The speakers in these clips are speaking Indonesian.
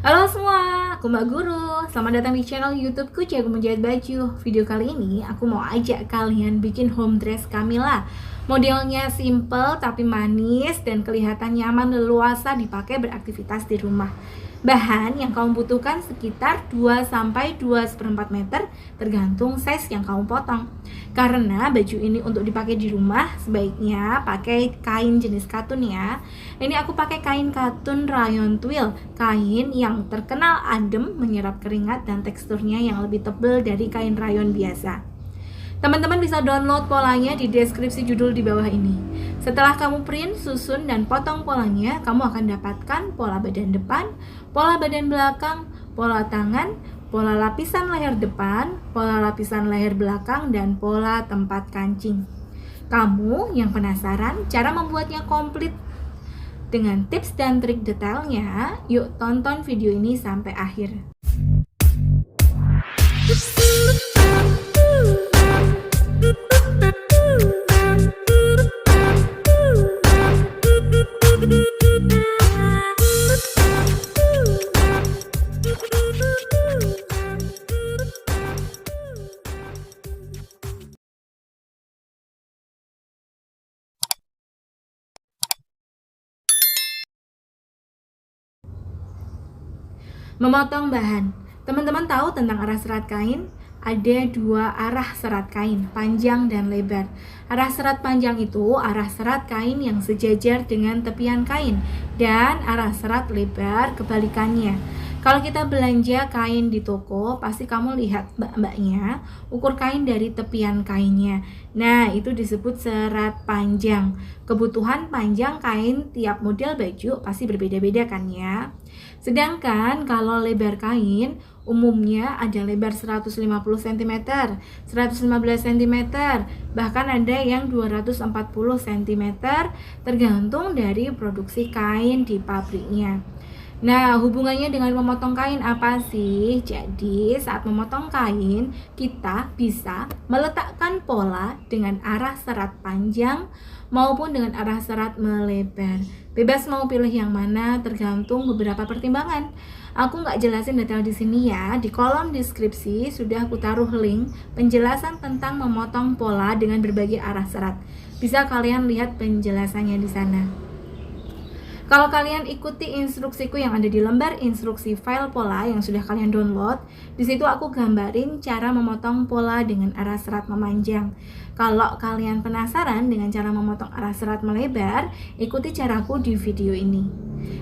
Halo semua, aku Mbak Guru. Selamat datang di channel YouTubeku Jago Menjahit Baju. Video kali ini aku mau ajak kalian bikin home dress Camilla. Modelnya simple tapi manis dan kelihatan nyaman leluasa dipakai beraktivitas di rumah. Bahan yang kamu butuhkan sekitar 2-2,4 meter tergantung size yang kamu potong. Karena baju ini untuk dipakai di rumah, sebaiknya pakai kain jenis katun ya. Ini aku pakai kain katun rayon twill, kain yang terkenal adem, menyerap keringat dan teksturnya yang lebih tebal dari kain rayon biasa. Teman-teman bisa download polanya di deskripsi judul di bawah ini. Setelah kamu print, susun, dan potong polanya, kamu akan dapatkan pola badan depan, pola badan belakang, pola tangan, pola lapisan leher depan, pola lapisan leher belakang, dan pola tempat kancing. Kamu yang penasaran cara membuatnya komplit dengan tips dan trik detailnya, yuk tonton video ini sampai akhir. Memotong bahan. Teman-teman tahu tentang arah serat kain? Ada dua arah serat kain, panjang dan lebar. Arah serat panjang itu arah serat kain yang sejajar dengan tepian kain, dan arah serat lebar kebalikannya. Kalau kita belanja kain di toko, pasti kamu lihat mbak-mbaknya ukur kain dari tepian kainnya. Nah, itu disebut serat panjang. Kebutuhan panjang kain tiap model baju pasti berbeda-beda kan ya. Sedangkan kalau lebar kain, umumnya ada lebar 150 cm, 115 cm, bahkan ada yang 240 cm, tergantung dari produksi kain di pabriknya. Nah, hubungannya dengan memotong kain apa sih? Jadi, saat memotong kain, kita bisa meletakkan pola dengan arah serat panjang maupun dengan arah serat melebar. Bebas mau pilih yang mana, tergantung beberapa pertimbangan. Aku nggak jelasin detail di sini ya. Di kolom deskripsi sudah aku taruh link penjelasan tentang memotong pola dengan berbagai arah serat. Bisa kalian lihat penjelasannya di sana. Kalau kalian ikuti instruksiku yang ada di lembar instruksi file pola yang sudah kalian download, di situ aku gambarin cara memotong pola dengan arah serat memanjang. Kalau kalian penasaran dengan cara memotong arah serat melebar, ikuti caraku di video ini.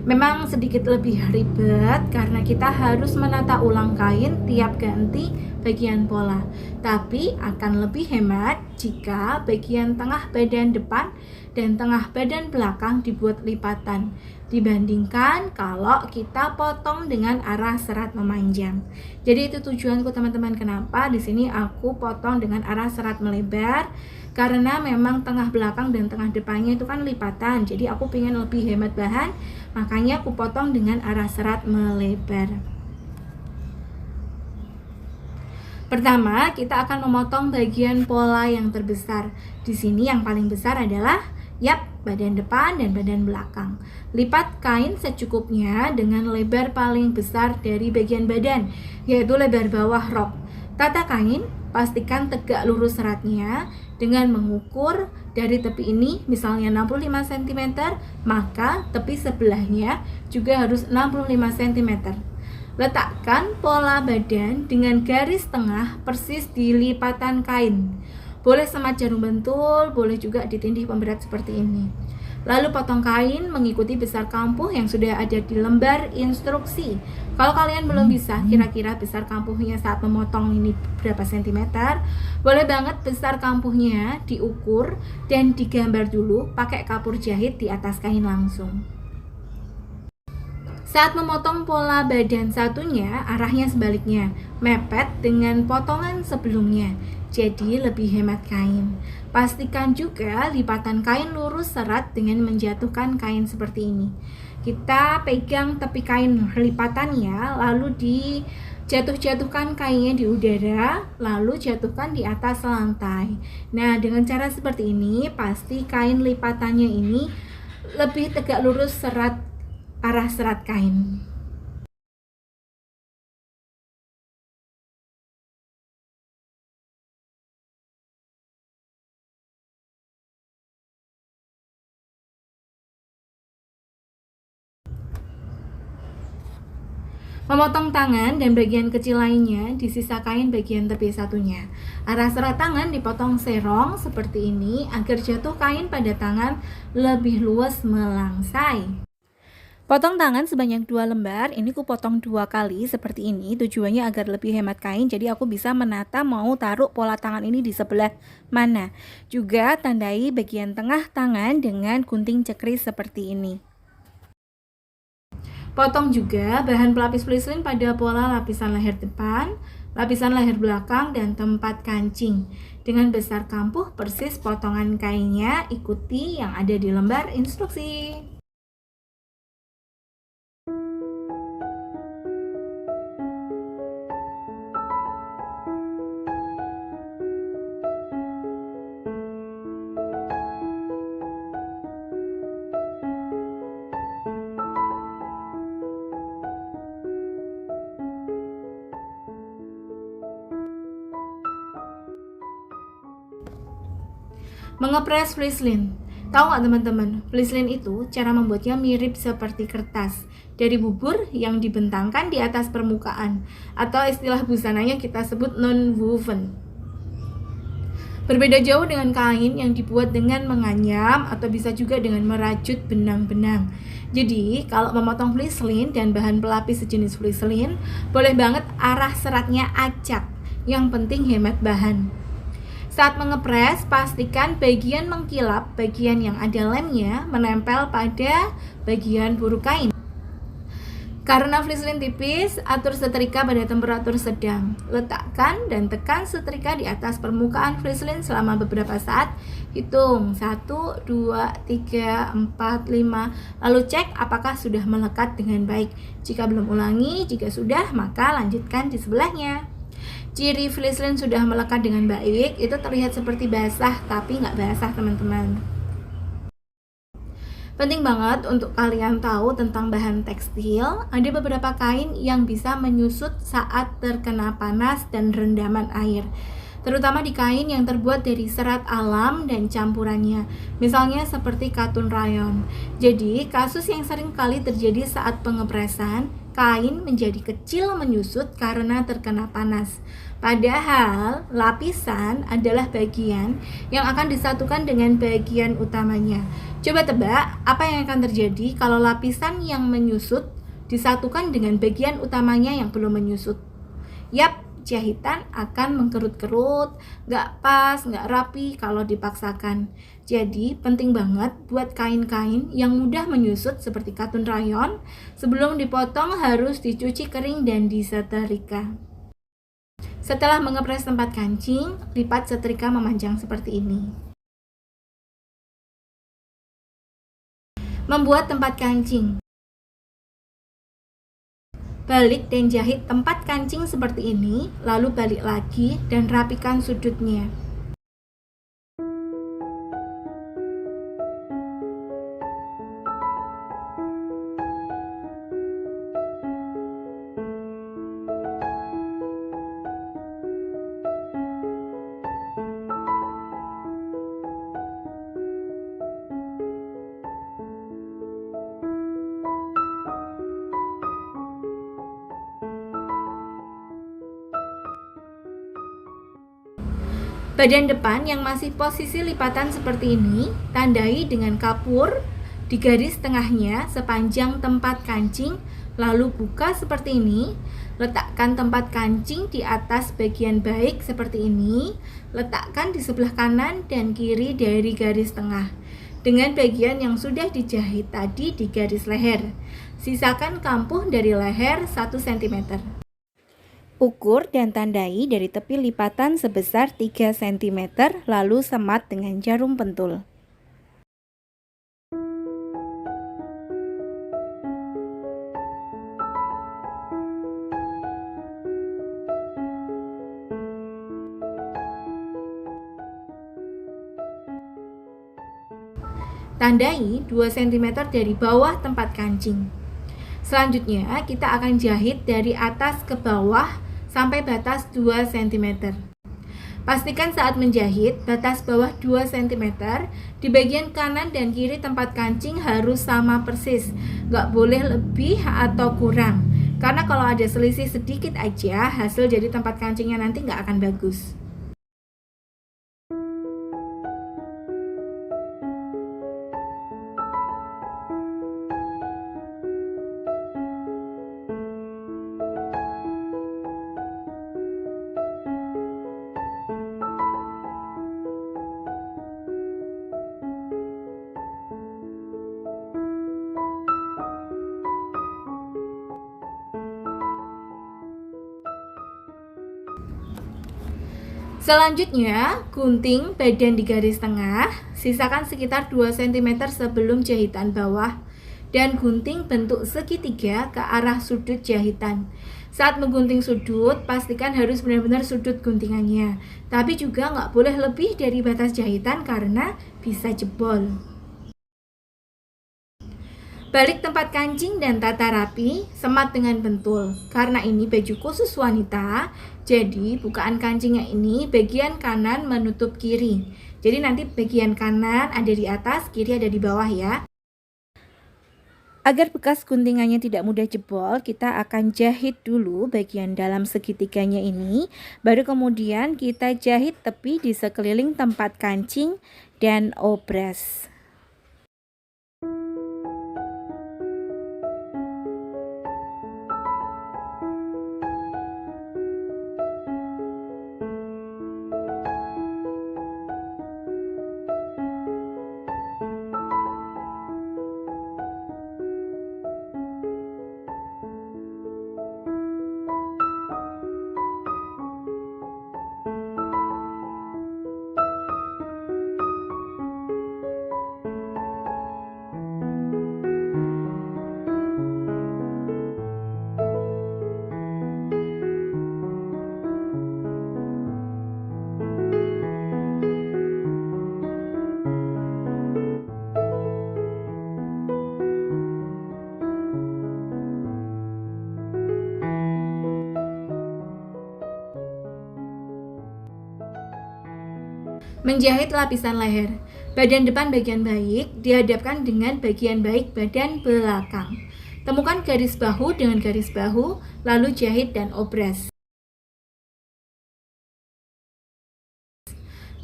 Memang sedikit lebih ribet karena kita harus menata ulang kain tiap ganti bagian pola, tapi akan lebih hemat jika bagian tengah badan depan dan tengah badan belakang dibuat lipatan dibandingkan kalau kita potong dengan arah serat memanjang. Jadi itu tujuanku teman-teman, kenapa di sini aku potong dengan arah serat melebar, karena memang tengah belakang dan tengah depannya itu kan lipatan. Jadi aku pengen lebih hemat bahan, makanya aku potong dengan arah serat melebar. Pertama, kita akan memotong bagian pola yang terbesar. Di sini yang paling besar adalah badan depan dan badan belakang. Lipat kain secukupnya dengan lebar paling besar dari bagian badan, yaitu lebar bawah rok. Tata kain, pastikan tegak lurus seratnya dengan mengukur dari tepi ini misalnya 65 cm, maka tepi sebelahnya juga harus 65 cm. Letakkan pola badan dengan garis tengah persis di lipatan kain. Boleh semat jarum bentul, boleh juga ditindih pemberat seperti ini. Lalu potong kain mengikuti besar kampuh yang sudah ada di lembar instruksi. Kalau kalian belum bisa kira-kira besar kampuhnya saat memotong ini berapa sentimeter, boleh banget besar kampuhnya diukur dan digambar dulu pakai kapur jahit di atas kain langsung. Saat memotong pola badan satunya, arahnya sebaliknya, mepet dengan potongan sebelumnya, jadi lebih hemat kain. Pastikan juga lipatan kain lurus serat dengan menjatuhkan kain seperti ini. Kita pegang tepi kain lipatannya, lalu dijatuhkan kainnya di udara, lalu jatuhkan di atas lantai. Nah, dengan cara seperti ini, pasti kain lipatannya ini lebih tegak lurus arah serat kain. Memotong tangan dan bagian kecil lainnya di sisa kain bagian tepi satunya. Arah serat tangan dipotong serong seperti ini agar jatuh kain pada tangan lebih luas melangsai. Potong tangan sebanyak 2 lembar, ini ku potong 2 kali seperti ini, tujuannya agar lebih hemat kain, jadi aku bisa menata mau taruh pola tangan ini di sebelah mana. Juga tandai bagian tengah tangan dengan gunting cekris seperti ini. Potong juga bahan pelapis fleece pada pola lapisan leher depan, lapisan leher belakang, dan tempat kancing. Dengan besar kampuh persis potongan kainnya, ikuti yang ada di lembar instruksi. Mengepres fleece. Tahu nggak teman-teman, fleece itu cara membuatnya mirip seperti kertas dari bubur yang dibentangkan di atas permukaan, atau istilah busananya kita sebut non-woven. Berbeda jauh dengan kain yang dibuat dengan menganyam atau bisa juga dengan merajut benang-benang. Jadi, kalau memotong fleece dan bahan pelapis sejenis fleece, boleh banget arah seratnya acak. Yang penting hemat bahan. Saat mengepres, pastikan bagian mengkilap, bagian yang ada lemnya, menempel pada bagian buru kain. Karena fleece tipis, atur setrika pada temperatur sedang. Letakkan dan tekan setrika di atas permukaan fleece selama beberapa saat. Hitung 1, 2, 3, 4, 5. Lalu cek apakah sudah melekat dengan baik. Jika belum, ulangi. Jika sudah, maka lanjutkan di sebelahnya. Ciri fleece sudah melekat dengan baik itu terlihat seperti basah, tapi nggak basah teman-teman. Penting banget untuk kalian tahu tentang bahan tekstil. Ada beberapa kain yang bisa menyusut saat terkena panas dan rendaman air, terutama di kain yang terbuat dari serat alam dan campurannya, misalnya seperti katun rayon. Jadi, kasus yang sering kali terjadi saat pengepresan, kain menjadi kecil menyusut karena terkena panas. Padahal, lapisan adalah bagian yang akan disatukan dengan bagian utamanya. Coba tebak, apa yang akan terjadi kalau lapisan yang menyusut disatukan dengan bagian utamanya yang belum menyusut? Yap, jahitan akan mengkerut-kerut, gak pas, gak rapi kalau dipaksakan. Jadi penting banget buat kain-kain yang mudah menyusut seperti katun rayon, sebelum dipotong harus dicuci kering dan disetrika. Setelah mengepres tempat kancing, lipat setrika memanjang seperti ini. Membuat tempat kancing. Balik dan jahit tempat kancing seperti ini, lalu balik lagi dan rapikan sudutnya. Badan depan yang masih posisi lipatan seperti ini, tandai dengan kapur di garis tengahnya sepanjang tempat kancing, lalu buka seperti ini. Letakkan tempat kancing di atas bagian baik seperti ini. Letakkan di sebelah kanan dan kiri dari garis tengah, dengan bagian yang sudah dijahit tadi di garis leher. Sisakan kampuh dari leher 1 cm. Ukur dan tandai dari tepi lipatan sebesar 3 cm, lalu semat dengan jarum pentul. Tandai 2 cm dari bawah tempat kancing. Selanjutnya, kita akan jahit dari atas ke bawah sampai batas 2 cm. Pastikan saat menjahit, batas bawah 2 cm di bagian kanan dan kiri tempat kancing harus sama persis, nggak boleh lebih atau kurang. Karena kalau ada selisih sedikit aja, hasil jadi tempat kancingnya nanti nggak akan bagus. Selanjutnya, gunting badan di garis tengah, sisakan sekitar 2 cm sebelum jahitan bawah, dan gunting bentuk segitiga ke arah sudut jahitan. Saat menggunting sudut, pastikan harus benar-benar sudut guntingannya, tapi juga nggak boleh lebih dari batas jahitan karena bisa jebol. Balik tempat kancing dan tata rapi, semat dengan pentul. Karena ini baju khusus wanita, jadi bukaan kancingnya ini bagian kanan menutup kiri. Jadi nanti bagian kanan ada di atas, kiri ada di bawah ya. Agar bekas guntingannya tidak mudah jebol, kita akan jahit dulu bagian dalam segitiganya ini. Baru kemudian kita jahit tepi di sekeliling tempat kancing dan obras. Menjahit lapisan leher. Badan depan bagian baik dihadapkan dengan bagian baik badan belakang. Temukan garis bahu dengan garis bahu, lalu jahit dan obras.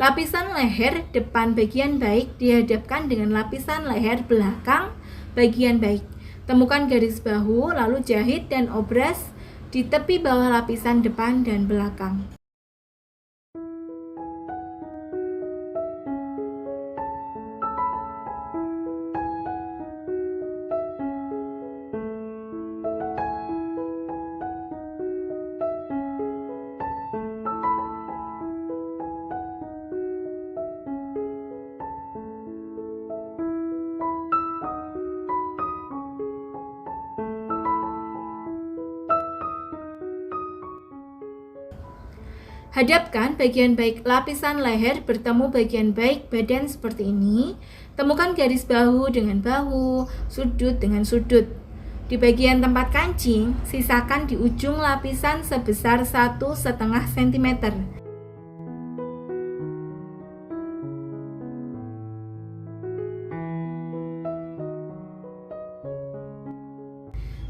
Lapisan leher depan bagian baik dihadapkan dengan lapisan leher belakang bagian baik. Temukan garis bahu, lalu jahit dan obras di tepi bawah lapisan depan dan belakang. Hadapkan bagian baik lapisan leher bertemu bagian baik badan seperti ini. Temukan garis bahu dengan bahu, sudut dengan sudut. Di bagian tempat kancing, sisakan di ujung lapisan sebesar 1,5 cm.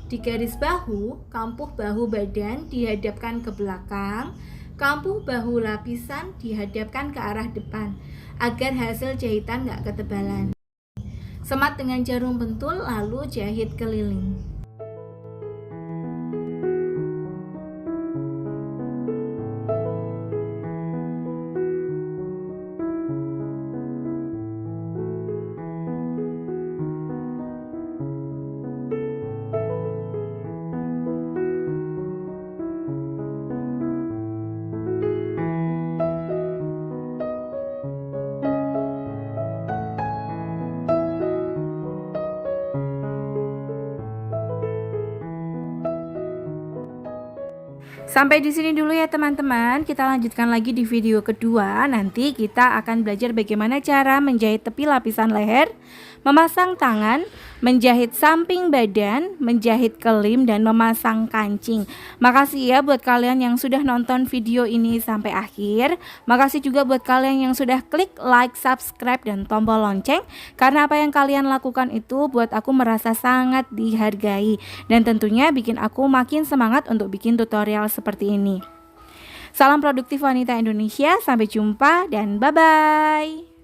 Di garis bahu, kampuh bahu badan dihadapkan ke belakang. Kampuh bahu lapisan dihadapkan ke arah depan agar hasil jahitan nggak ketebalan. Semat dengan jarum pentul lalu jahit keliling. Sampai di sini dulu ya teman-teman. Kita lanjutkan lagi di video kedua. Nanti kita akan belajar bagaimana cara menjahit tepi lapisan leher, memasang tangan, menjahit samping badan, menjahit kelim, dan memasang kancing. Makasih ya buat kalian yang sudah nonton video ini sampai akhir. Makasih juga buat kalian yang sudah klik like, subscribe, dan tombol lonceng. Karena apa yang kalian lakukan itu buat aku merasa sangat dihargai, dan tentunya bikin aku makin semangat untuk bikin tutorial seperti ini. Salam produktif wanita Indonesia, sampai jumpa dan bye-bye.